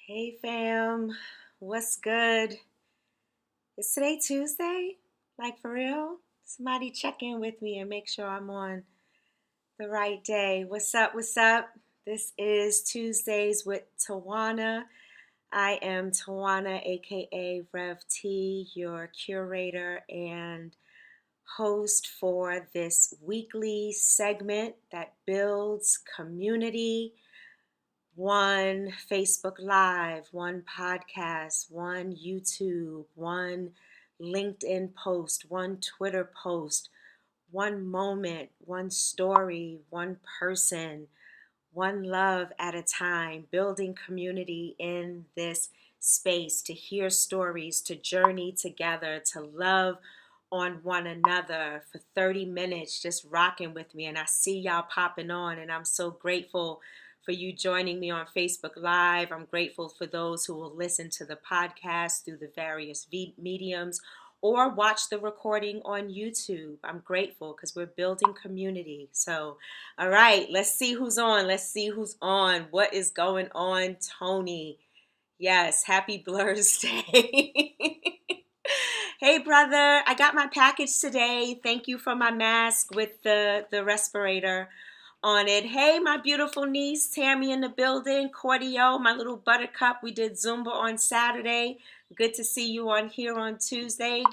Hey fam, what's good? Is today Tuesday? Like for real? Somebody check in with me and make sure I'm on the right day. What's up? What's up? This is Tuesdays with Tawana. I am Tawana, aka Rev T, your curator and host for this weekly segment that builds community. One Facebook Live, one podcast, one YouTube, one LinkedIn post, one Twitter post, one moment, one story, one person, one love at a time, building community in this space to hear stories, to journey together, to love on one another for 30 minutes, just rocking with me. And I see y'all popping on, and I'm so grateful for you joining me on Facebook Live. I'm grateful for those who will listen to the podcast through the various mediums or watch the recording on YouTube. I'm grateful because we're building community. So, all right, let's see who's on. Let's see who's on. What is going on, Tony? Yes, happy Blur's Day. Hey, brother, I got my package today. Thank you for my mask with the respirator on it. Hey, my beautiful niece, Tammy in the building. Cordio, my little buttercup. We did Zumba on Saturday. Good to see you on here on Tuesday.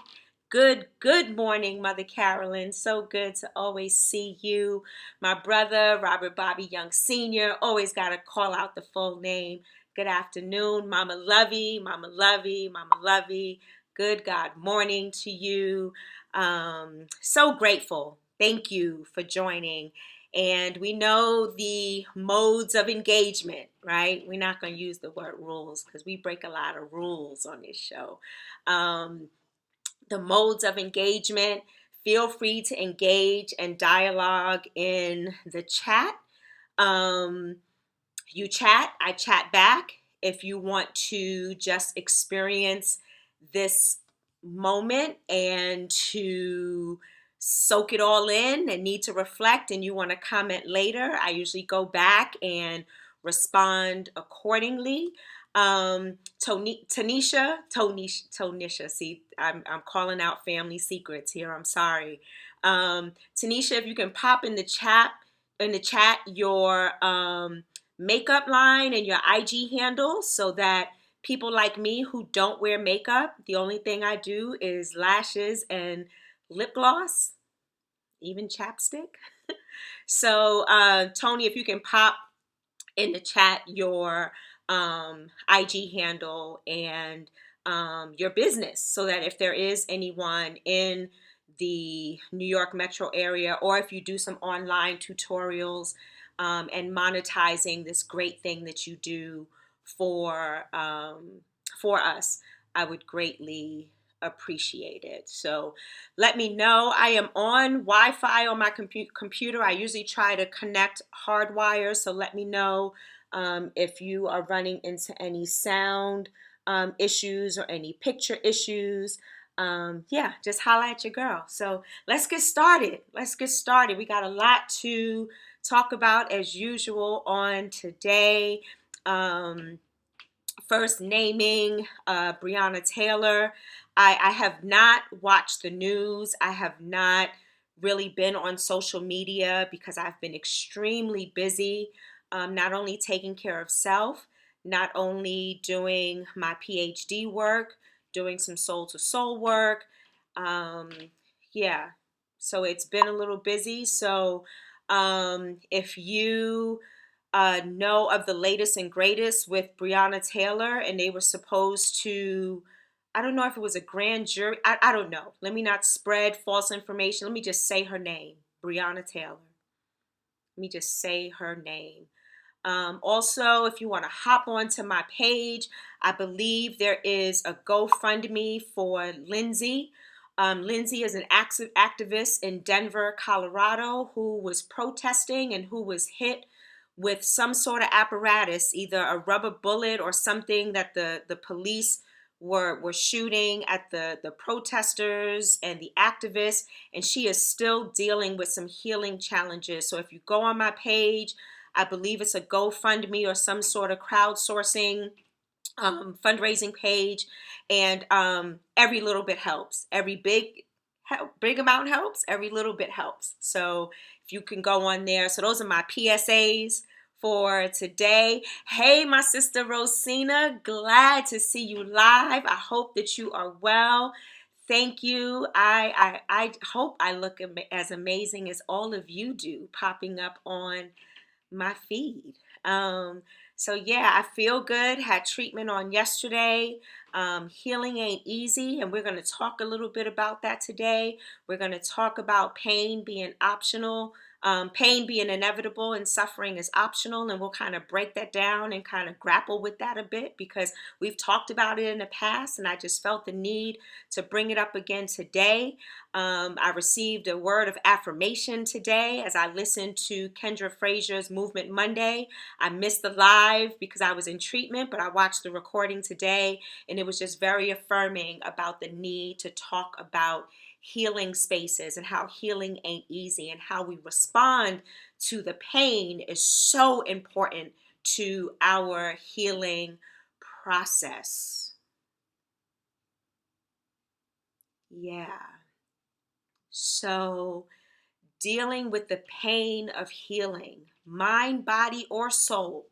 Good morning, Mother Carolyn. So good to always see you. My brother, Robert Bobby Young Sr. Always got to call out the full name. Good afternoon, Mama Lovey, Mama Lovey, Mama Lovey. Good God morning to you. So grateful. Thank you for joining. And we know the modes of engagement, right? We're not going to use the word rules because we break a lot of rules on this show. The modes of engagement. Feel free to engage and dialogue in the chat. You chat, I chat back. If you want to just experience this moment and to soak it all in and need to reflect and you want to comment later, I usually go back and respond accordingly. Tonisha, see, I'm calling out family secrets here. I'm sorry. Tanisha, if you can pop in the chat your makeup line and your IG handle so that people like me who don't wear makeup, the only thing I do is lashes and lip gloss, even chapstick. So, Tony, if you can pop in the chat your IG handle and your business so that if there is anyone in the New York metro area, or if you do some online tutorials and monetizing this great thing that you do for us, I would greatly appreciate it. So let me know. I am on Wi-Fi on my computer. I usually try to connect hardwire, so let me know if you are running into any sound issues or any picture issues. Yeah, just holla at your girl. So let's get started. We got a lot to talk about as usual on today. First, naming Brianna Taylor. I have not watched the news. I have not really been on social media because I've been extremely busy, not only taking care of self, not only doing my PhD work, doing some soul to soul work. Um, yeah, so it's been a little busy. So if you know of the latest and greatest with Brianna Taylor, and they were supposed to, I don't know if it was a grand jury. I don't know. Let me not spread false information. Let me just say her name, Brianna Taylor. Let me just say her name. Also, if you want to hop onto my page, I believe there is a GoFundMe for Lindsay. Lindsay is an activist in Denver, Colorado, who was protesting and who was hit with some sort of apparatus, either a rubber bullet or something that the police were shooting at the protesters and the activists, and she is still dealing with some healing challenges. So if you go on my page, I believe it's a GoFundMe or some sort of crowdsourcing fundraising page, and every little bit helps. Every big amount helps. Every little bit helps. So if you can go on there. So those are my PSAs for today. Hey, my sister Rosina, glad to see you live. I hope that you are well. Thank you. I hope I look as amazing as all of you do, popping up on my feed. So yeah, I feel good. Had treatment on yesterday. Healing ain't easy, and we're going to talk a little bit about that today. We're going to talk about pain being optional, pain being inevitable, and suffering is optional. And we'll kind of break that down and kind of grapple with that a bit, because we've talked about it in the past, and I just felt the need to bring it up again today. I received a word of affirmation today as I listened to Kendra Frazier's Movement Monday. I missed the live because I was in treatment, but I watched the recording today, and it was just very affirming about the need to talk about healing spaces and how healing ain't easy, and how we respond to the pain is so important to our healing process. Yeah. So, dealing with the pain of healing, mind, body, or soul,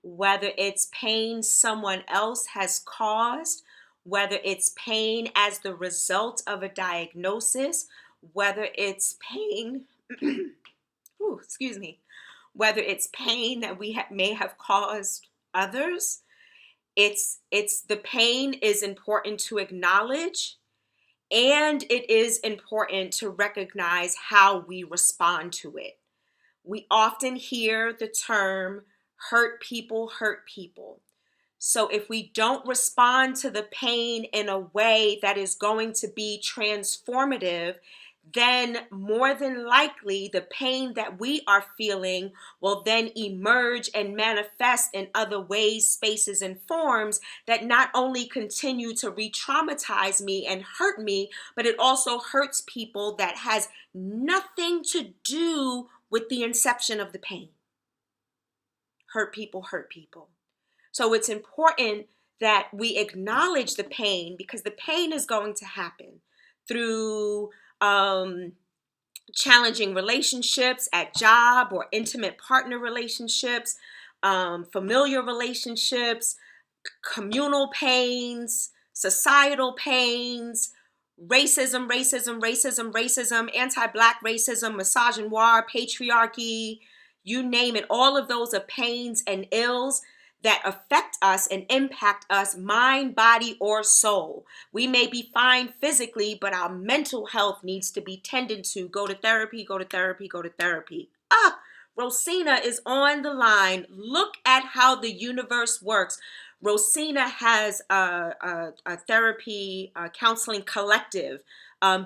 whether it's pain someone else has caused, whether it's pain as the result of a diagnosis, whether it's pain, excuse me, whether it's pain that we may have caused others. It's the pain is important to acknowledge, and it is important to recognize how we respond to it. We often hear the term hurt people hurt people. So if we don't respond to the pain in a way that is going to be transformative, then more than likely the pain that we are feeling will then emerge and manifest in other ways, spaces, and forms that not only continue to re-traumatize me and hurt me, but it also hurts people that has nothing to do with the inception of the pain. Hurt people hurt people. So it's important that we acknowledge the pain, because the pain is going to happen through challenging relationships at job or intimate partner relationships, familiar relationships, communal pains, societal pains, racism, anti-Black racism, misogynoir, patriarchy, you name it. All of those are pains and ills that affect us and impact us, mind, body, or soul. We may be fine physically, but our mental health needs to be tended to. Go to therapy, go to therapy, go to therapy. Rosina is on the line. Look at how the universe works. Rosina has a therapy counseling collective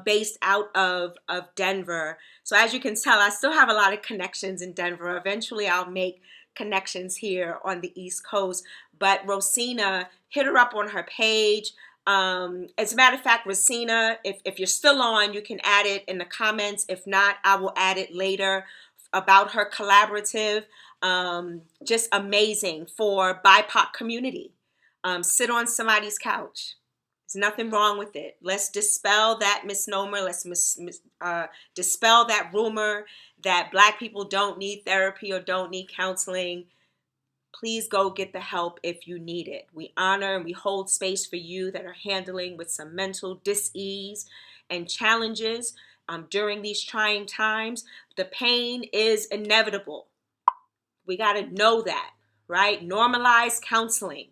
based out of Denver. So as you can tell, I still have a lot of connections in Denver. Eventually I'll make connections here on the East Coast. But Rosina, hit her up on her page. As a matter of fact, Rosina, if you're still on, you can add it in the comments. If not, I will add it later about her collaborative. Just amazing for BIPOC community. Sit on somebody's couch. There's nothing wrong with it. Let's dispel that misnomer. Let's dispel that rumor that Black people don't need therapy or don't need counseling. Please go get the help if you need it. We honor and we hold space for you that are handling with some mental dis-ease and challenges during these trying times. The pain is inevitable. We got to know that, right? Normalize counseling.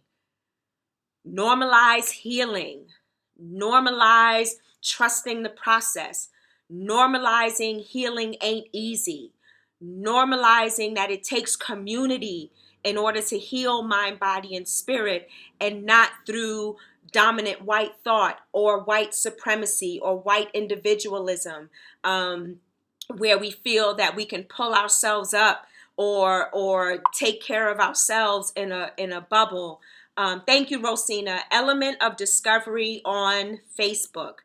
Normalize healing. Normalize trusting the process. Normalizing healing ain't easy. Normalizing that it takes community in order to heal mind, body, and spirit, and not through dominant white thought or white supremacy or white individualism, where we feel that we can pull ourselves up or take care of ourselves in a bubble. Thank you, Rosina. Element of Discovery on Facebook.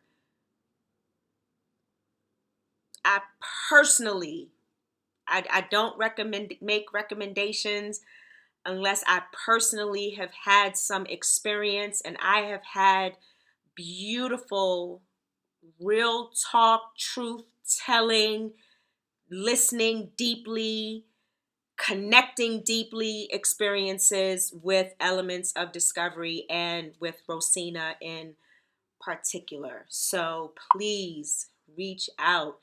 I personally, I don't make recommendations unless I personally have had some experience, and I have had beautiful, real talk, truth telling, listening deeply, connecting deeply experiences with elements of discovery and with Rosina in particular. So please reach out.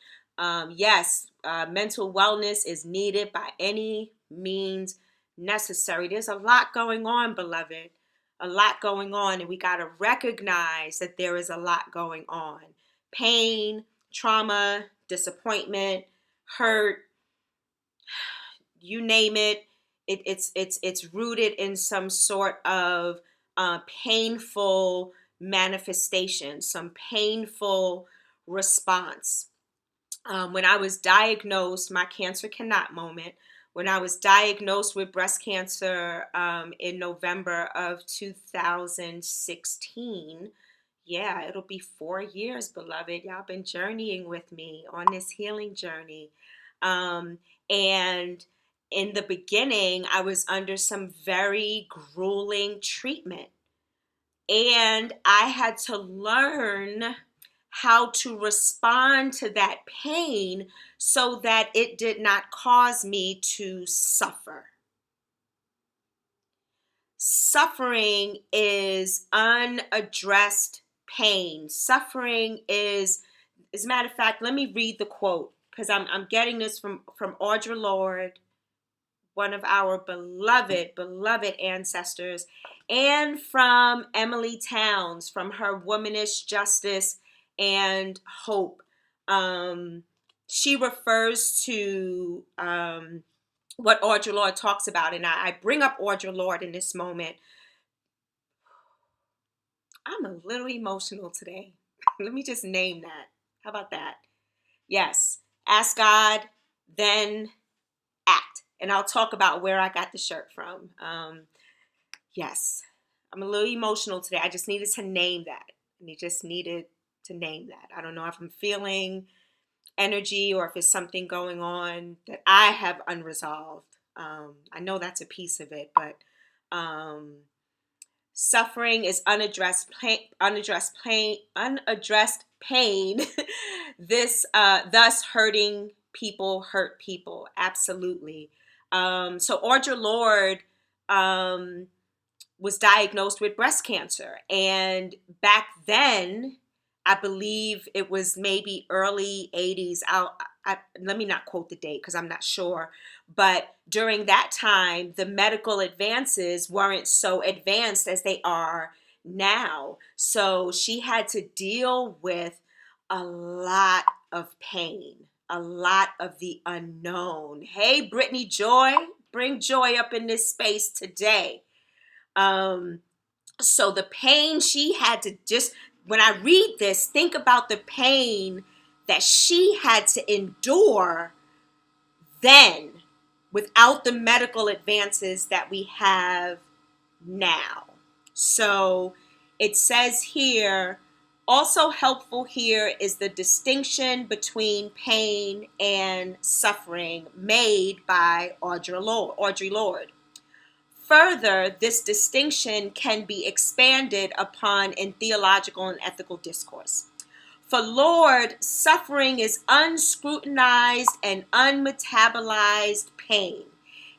Yes, mental wellness is needed by any means necessary. There's a lot going on, beloved. A lot going on, and we got to recognize that there is a lot going on. Pain, trauma, disappointment, hurt, you name it. It's rooted in some sort of painful manifestation, some painful response. When I was diagnosed, my cancer cannot moment, when I was diagnosed with breast cancer in November of 2016, yeah, it'll be 4 years, beloved. Y'all been journeying with me on this healing journey. And in the beginning, I was under some very grueling treatment. And I had to learn how to respond to that pain so that it did not cause me to suffer. Suffering is unaddressed pain. Suffering is, as a matter of fact, let me read the quote, because I'm getting this from Audre Lorde, one of our beloved ancestors, and from Emily Towns, from her Womanish Justice and Hope. She refers to what Audre Lorde talks about, and I bring up Audre Lorde in this moment. I'm a little emotional today. Let me just name that. How about that? Yes. Ask God, then act. And I'll talk about where I got the shirt from. Yes. I'm a little emotional today. I just needed to name that. I just needed to name that. I don't know if I'm feeling energy or if it's something going on that I have unresolved. I know that's a piece of it, but suffering is unaddressed pain. This thus hurting people hurt people. Absolutely. So Audre Lorde was diagnosed with breast cancer, and back then, I believe it was maybe early 80s. Let me not quote the date because I'm not sure. But during that time, the medical advances weren't so advanced as they are now. So she had to deal with a lot of pain, a lot of the unknown. Hey, Brittany Joy, bring joy up in this space today. So the pain she had to just, when I read this, think about the pain that she had to endure then without the medical advances that we have now. So it says here, also helpful here is the distinction between pain and suffering made by Audre Lorde. Further, this distinction can be expanded upon in theological and ethical discourse. For Lorde, suffering is unscrutinized and unmetabolized pain.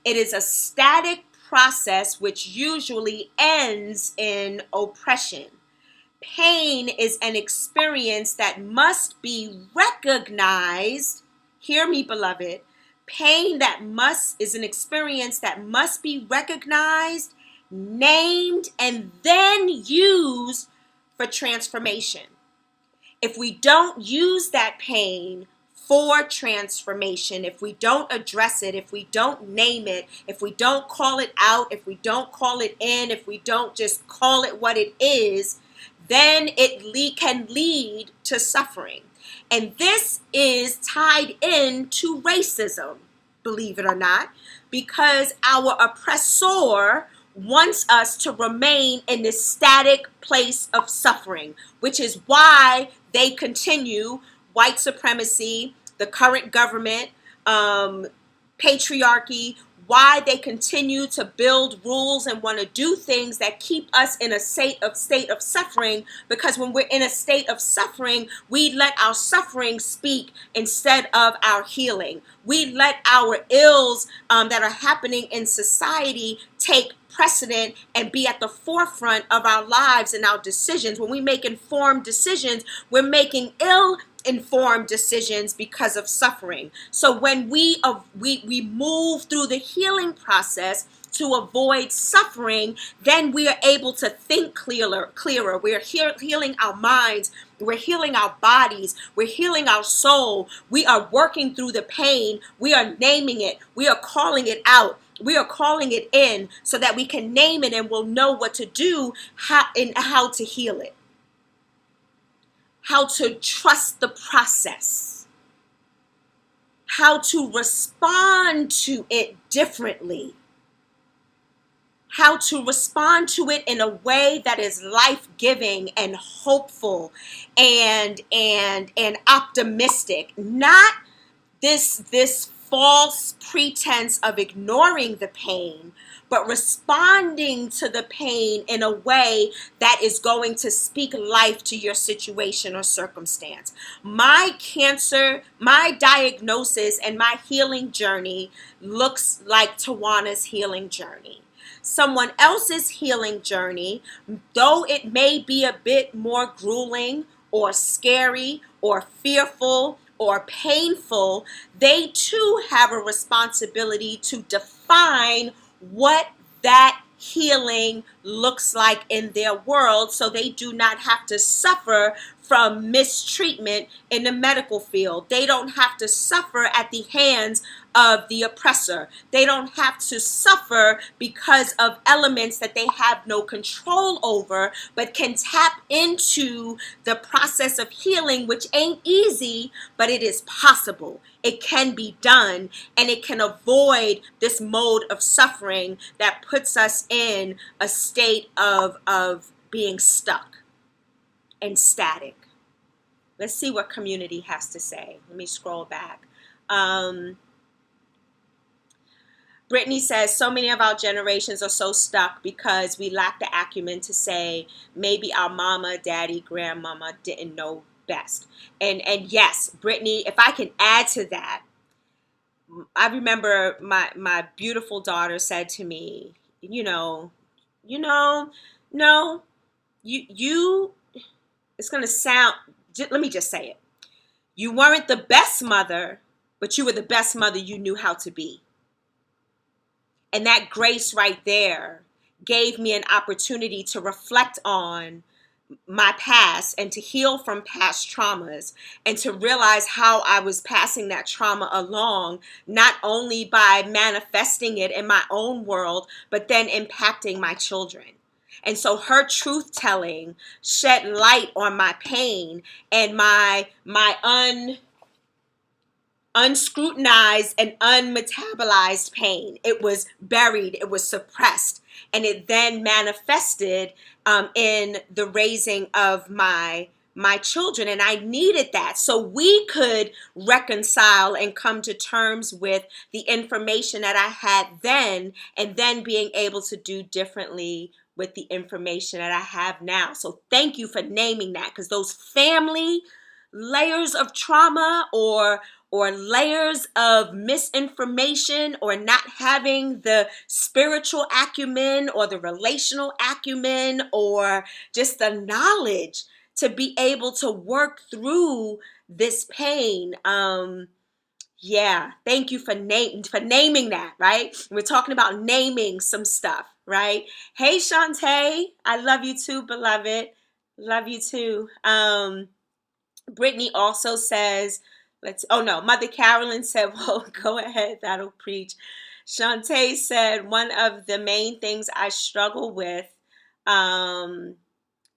It is a static process which usually ends in oppression. Pain is an experience that must be recognized. Hear me, beloved. Pain is an experience that must be recognized, named, and then used for transformation. If we don't use that pain for transformation, if we don't address it, if we don't name it, if we don't call it out, if we don't call it in, if we don't just call it what it is, then it can lead to suffering. And this is tied into racism, believe it or not, because our oppressor wants us to remain in this static place of suffering, which is why they continue white supremacy, the current government, patriarchy, why they continue to build rules and want to do things that keep us in a state of suffering. Because when we're in a state of suffering, we let our suffering speak instead of our healing. We let our ills that are happening in society take precedent and be at the forefront of our lives and our decisions. When we make informed decisions, we're making ill-informed decisions because of suffering. So when we move through the healing process to avoid suffering, then we are able to think clearer. We're healing our minds. We're healing our bodies. We're healing our soul. We are working through the pain. We are naming it. We are calling it out. We are calling it in so that we can name it and we'll know what to do, how to heal it, how to trust the process, how to respond to it differently, how to respond to it in a way that is life-giving and hopeful and optimistic, not this false pretense of ignoring the pain, but responding to the pain in a way that is going to speak life to your situation or circumstance. My cancer, my diagnosis, and my healing journey looks like Tawana's healing journey. Someone else's healing journey, though it may be a bit more grueling or scary or fearful or painful, they too have a responsibility to define what that healing looks like in their world so they do not have to suffer from mistreatment in the medical field. They don't have to suffer at the hands of the oppressor. They don't have to suffer because of elements that they have no control over, but can tap into the process of healing, which ain't easy, but it is possible. It can be done, and it can avoid this mode of suffering that puts us in a state of being stuck and static. Let's see what community has to say. Let me scroll back. Brittany says, so many of our generations are so stuck because we lack the acumen to say maybe our mama, daddy, grandmama didn't know best. And yes, Brittany, if I can add to that, I remember my beautiful daughter said to me, no, you, it's going to sound, let me just say it. You weren't the best mother, but you were the best mother you knew how to be. And that grace right there gave me an opportunity to reflect on my past and to heal from past traumas and to realize how I was passing that trauma along, not only by manifesting it in my own world, but then impacting my children. And so her truth telling shed light on my pain and my unscrutinized and unmetabolized pain. It was buried, it was suppressed, and it then manifested in the raising of my children. And I needed that so we could reconcile and come to terms with the information that I had then, and then being able to do differently with the information that I have now. So thank you for naming that, because those family layers of trauma or layers of misinformation or not having the spiritual acumen or the relational acumen or just the knowledge to be able to work through this pain. Yeah, thank you for naming that, right? We're talking about naming some stuff, right? Hey, Shantae, I love you too, beloved. Love you too. Brittany also says, Mother Carolyn said, well, go ahead, that'll preach. Shantae said, one of the main things I struggle with,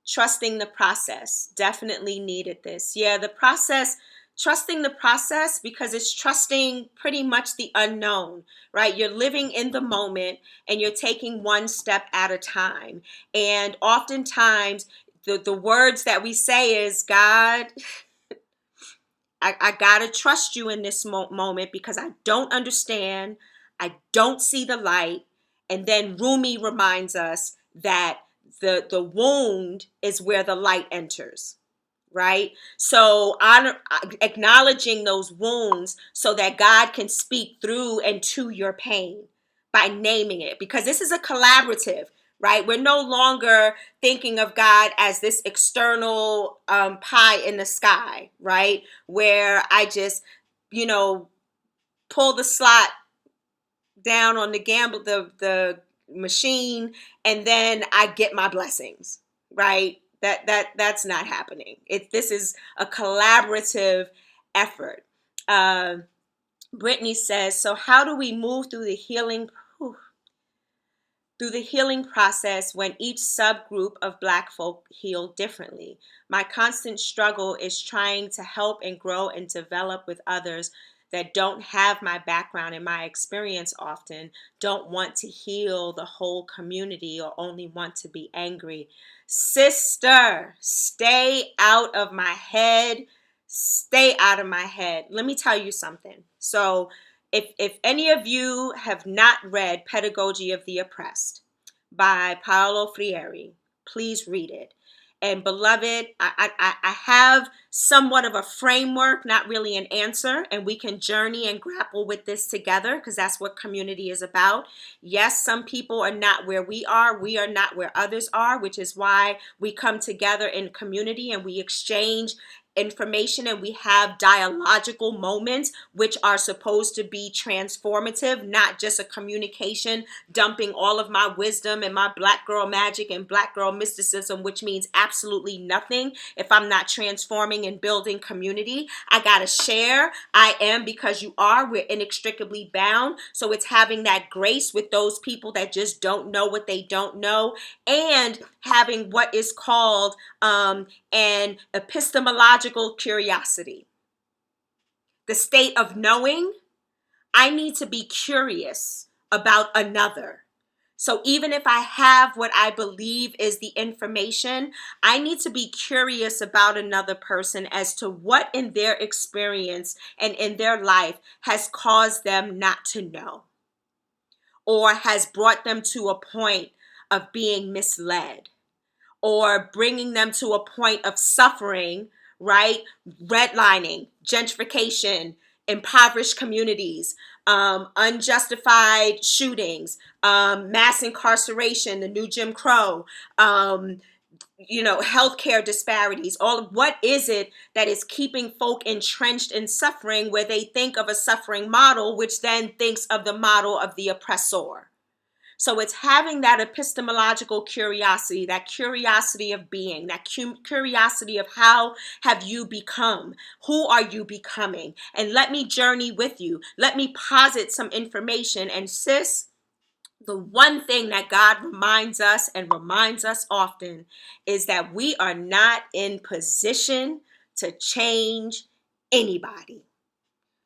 trusting the process. Definitely needed this. Yeah, the process, trusting the process, because it's trusting pretty much the unknown, right? You're living in the moment and you're taking one step at a time. And oftentimes the words that we say is, God, I gotta trust you in this moment because I don't understand. I don't see the light. And then Rumi reminds us that the wound is where the light enters, right? So acknowledging those wounds so that God can speak through and to your pain by naming it, because this is a collaborative, right? We're no longer thinking of God as this external pie in the sky, right? Where I just, pull the slot down on the machine, and then I get my blessings, right? That's not happening. This is a collaborative effort. Brittany says, so how do we move through the healing process when each subgroup of Black folk heal differently? My constant struggle is trying to help and grow and develop with others that don't have my background and my experience, often don't want to heal the whole community or only want to be angry. Sister, stay out of my head. Stay out of my head. Let me tell you something. So if any of you have not read Pedagogy of the Oppressed by Paulo Freire, please read it. And beloved, I have somewhat of a framework, not really an answer, and we can journey and grapple with this together because that's what community is about. Yes, some people are not where we are. We are not where others are, which is why we come together in community and we exchange information and we have dialogical moments which are supposed to be transformative, not just a communication dumping all of my wisdom and my Black girl magic and Black girl mysticism, which means absolutely nothing if I'm not transforming and building community. I gotta share. I am because you are. We're inextricably bound. So it's having that grace with those people that just don't know what they don't know, and having what is called an epistemological curiosity. The state of knowing, I need to be curious about another. So even if I have what I believe is the information, I need to be curious about another person as to what in their experience and in their life has caused them not to know, or has brought them to a point of being misled, or bringing them to a point of suffering, right? Redlining, gentrification, impoverished communities, unjustified shootings, mass incarceration, the new Jim Crow, healthcare disparities. What is it that is keeping folk entrenched in suffering, where they think of a suffering model, which then thinks of the model of the oppressor? So it's having that epistemological curiosity, that curiosity of being, that curiosity of how have you become? Who are you becoming? And let me journey with you. Let me posit some information. And sis, the one thing that God reminds us and reminds us often is that we are not in position to change anybody.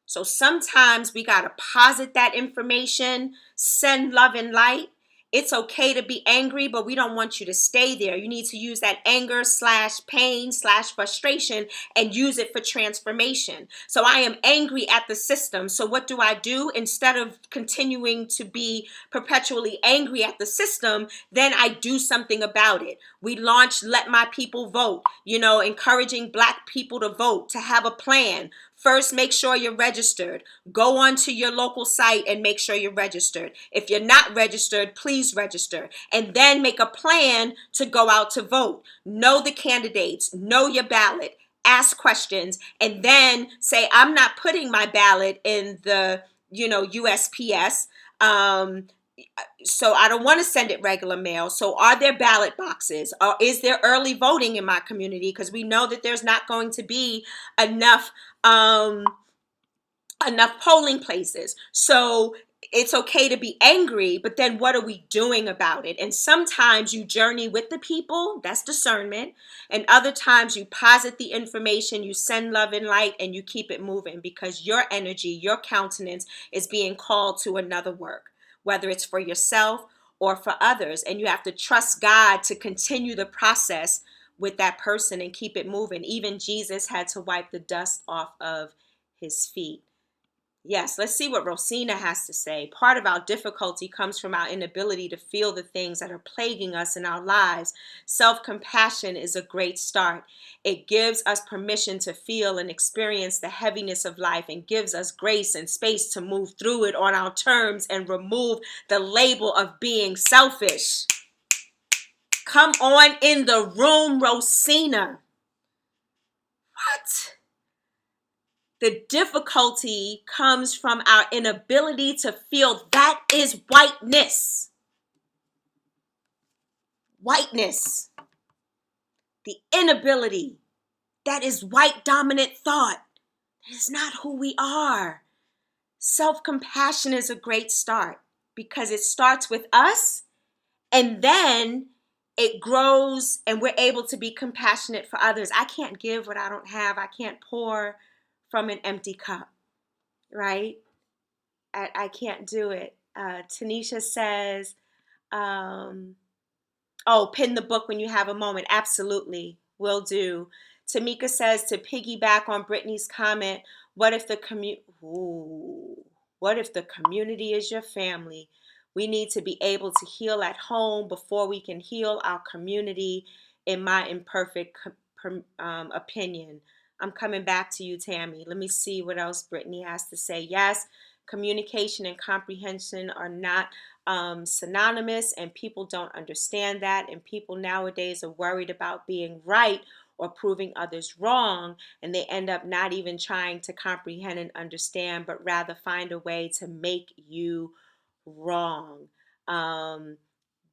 So sometimes we got to posit that information, send love and light. It's okay to be angry, but we don't want you to stay there. You need to use that anger / pain / frustration and use it for transformation. So I am angry at the system. So what do? Instead of continuing to be perpetually angry at the system, then I do something about it. We launched Let My People Vote, encouraging Black people to vote, to have a plan. First, make sure you're registered. Go onto your local site and make sure you're registered. If you're not registered, please register. And then make a plan to go out to vote. Know the candidates. Know your ballot. Ask questions. And then say, I'm not putting my ballot in the, USPS. So I don't want to send it regular mail. So are there ballot boxes? Or is there early voting in my community? Because we know that there's not going to be enough polling places. So it's okay to be angry, but then what are we doing about it? And sometimes you journey with the people, that's discernment. And other times you posit the information, you send love and light, and you keep it moving because your energy, your countenance is being called to another work, whether it's for yourself or for others. And you have to trust God to continue the process with that person and keep it moving. Even Jesus had to wipe the dust off of his feet. Yes, let's see what Rosina has to say. Part of our difficulty comes from our inability to feel the things that are plaguing us in our lives. Self-compassion is a great start. It gives us permission to feel and experience the heaviness of life and gives us grace and space to move through it on our terms and remove the label of being selfish. Come on in the room, Rosina. What? The difficulty comes from our inability to feel. That is whiteness. Whiteness. The inability. That is white dominant thought. That is not who we are. Self-compassion is a great start because it starts with us and then it grows and we're able to be compassionate for others. I can't give what I don't have. I can't pour from an empty cup, right? I can't do it. Tanisha says, pin the book when you have a moment. Absolutely, will do. Tamika says, to piggyback on Brittany's comment, what if the community is your family? We need to be able to heal at home before we can heal our community, in my imperfect opinion. I'm coming back to you, Tammy. Let me see what else Brittany has to say. Yes, communication and comprehension are not synonymous, and people don't understand that. And people nowadays are worried about being right or proving others wrong, and they end up not even trying to comprehend and understand, but rather find a way to make you wrong.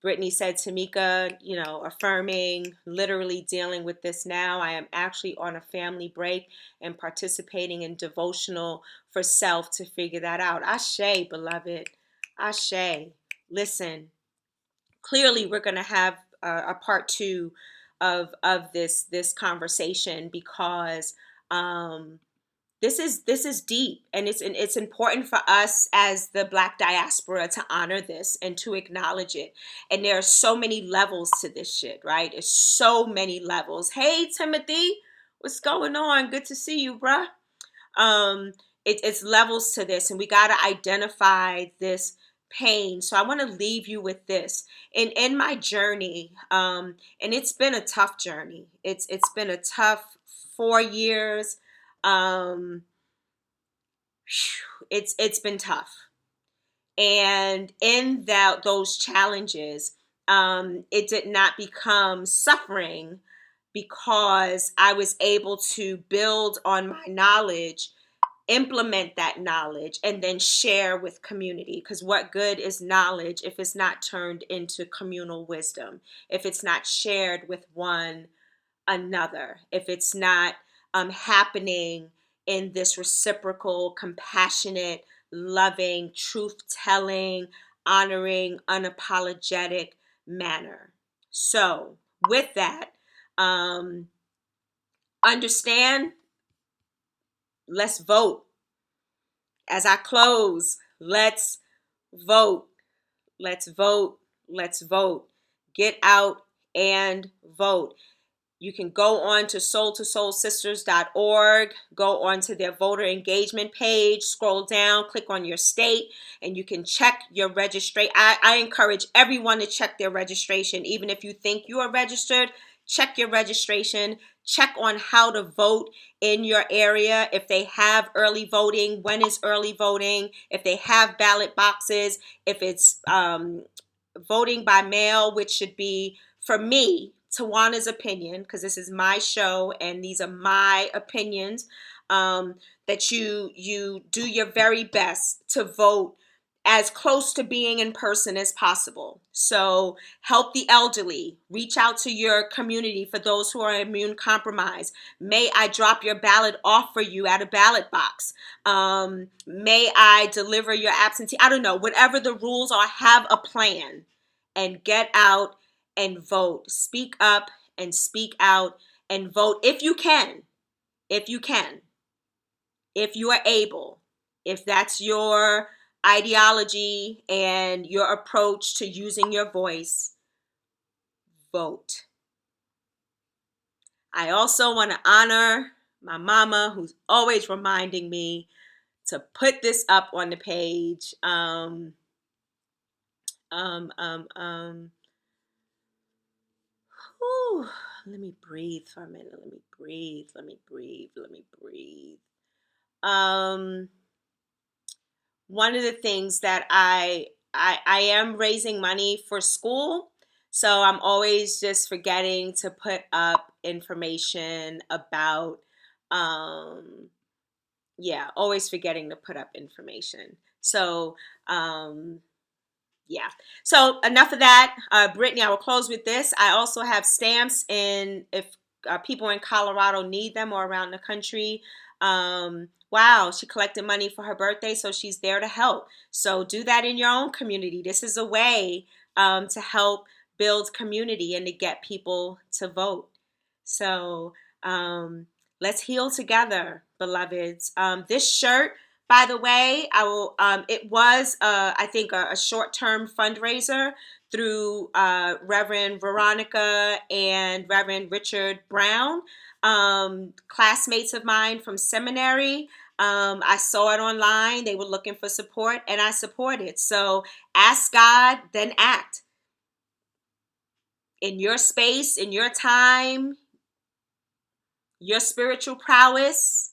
Brittany said, Tamika, affirming, literally dealing with this now. I am actually on a family break and participating in devotional for self to figure that out. Ashe, beloved. Ashe. Listen, clearly we're going to have a part two of this conversation because this is deep, and it's important for us as the Black diaspora to honor this and to acknowledge it. And there are so many levels to this shit, right? There's so many levels. Hey, Timothy, what's going on? Good to see you, bruh. It's levels to this, and we got to identify this pain. So I want to leave you with this. In my journey, and it's been a tough journey. It's been a tough 4 years. It's been tough. And in those challenges, it did not become suffering because I was able to build on my knowledge, implement that knowledge, and then share with community. Because what good is knowledge if it's not turned into communal wisdom, if it's not shared with one another, if it's not happening in this reciprocal, compassionate, loving, truth-telling, honoring, unapologetic manner. So with that, understand, let's vote. As I close, let's vote. Let's vote. Let's vote. Get out and vote. You can go on to soul2soulsisters.org, go on to their voter engagement page, scroll down, click on your state, and you can check your registration. I encourage everyone to check their registration. Even if you think you are registered, check your registration. Check on how to vote in your area. If they have early voting, when is early voting? If they have ballot boxes, if it's voting by mail, which should be, for me, Tawana's opinion, because this is my show and these are my opinions, that you do your very best to vote as close to being in person as possible. So help the elderly, reach out to your community for those who are immune compromised. May I drop your ballot off for you at a ballot box? May I deliver your absentee? I don't know, whatever the rules are, have a plan and get out and vote. Speak up and speak out and vote if you can. If you can. If you are able. If that's your ideology and your approach to using your voice, vote. I also want to honor my mama, who's always reminding me to put this up on the page. Whew, let me breathe for a minute. Let me breathe. One of the things that I am raising money for school, so I'm always just forgetting to put up information about always forgetting to put up information. So yeah. So enough of that. Brittany, I will close with this. I also have stamps in if people in Colorado need them or around the country. Wow, she collected money for her birthday, so she's there to help. So do that in your own community. This is a way to help build community and to get people to vote. So let's heal together, beloveds. This shirt, by the way, I will. It was, I think, a short-term fundraiser through Reverend Veronica and Reverend Richard Brown, classmates of mine from seminary. I saw it online. They were looking for support, and I supported. So ask God, then act. In your space, in your time, your spiritual prowess.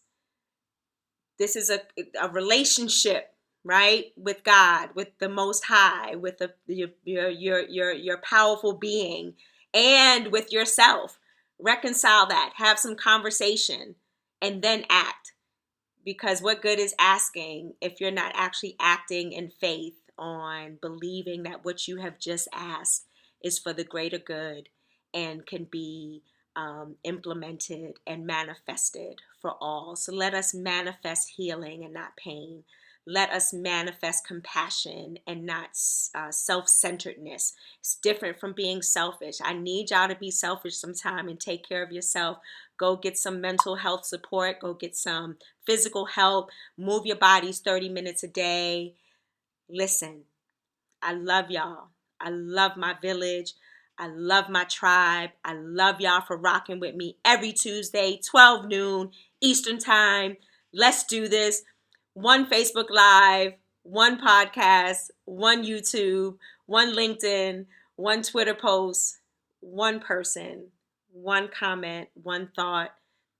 This is a relationship, right, with God, with the Most High, with your powerful being, and with yourself. Reconcile that. Have some conversation, and then act. Because what good is asking if you're not actually acting in faith on believing that what you have just asked is for the greater good and can be implemented and manifested for all. So let us manifest healing and not pain. Let us manifest compassion and not self-centeredness. It's different from being selfish. I need y'all to be selfish sometime and take care of yourself. Go get some mental health support. Go get some physical help. Move your bodies 30 minutes a day. Listen, I love y'all. I love my village. I love my tribe. I love y'all for rocking with me every Tuesday, 12 noon Eastern time. Let's do this. One Facebook Live, one podcast, one YouTube, one LinkedIn, one Twitter post, one person, one comment, one thought,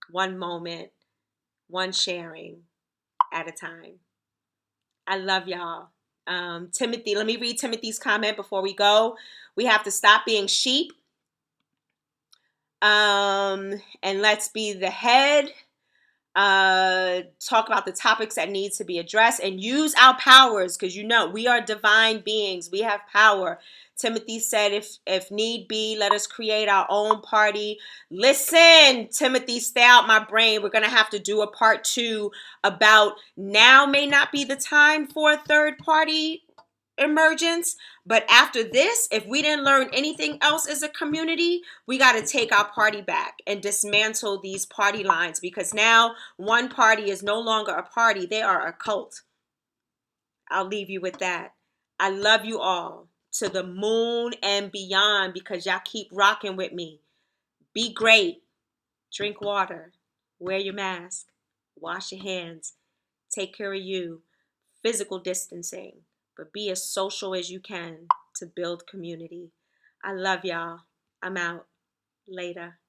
one moment, one sharing at a time. I love y'all. Timothy, let me read Timothy's comment before we go. We have to stop being sheep. And let's be the head. Talk about the topics that need to be addressed and use our powers, because we are divine beings. We have power. Timothy said, if need be, let us create our own party. Listen, Timothy, stay out my brain. We're going to have to do a part 2 about now may not be the time for a third party emergence. But after this, if we didn't learn anything else as a community, we got to take our party back and dismantle these party lines, because now one party is no longer a party. They are a cult. I'll leave you with that. I love you all to the moon and beyond, because y'all keep rocking with me. Be great. Drink water. Wear your mask. Wash your hands. Take care of you. Physical distancing. But be as social as you can to build community. I love y'all. I'm out. Later.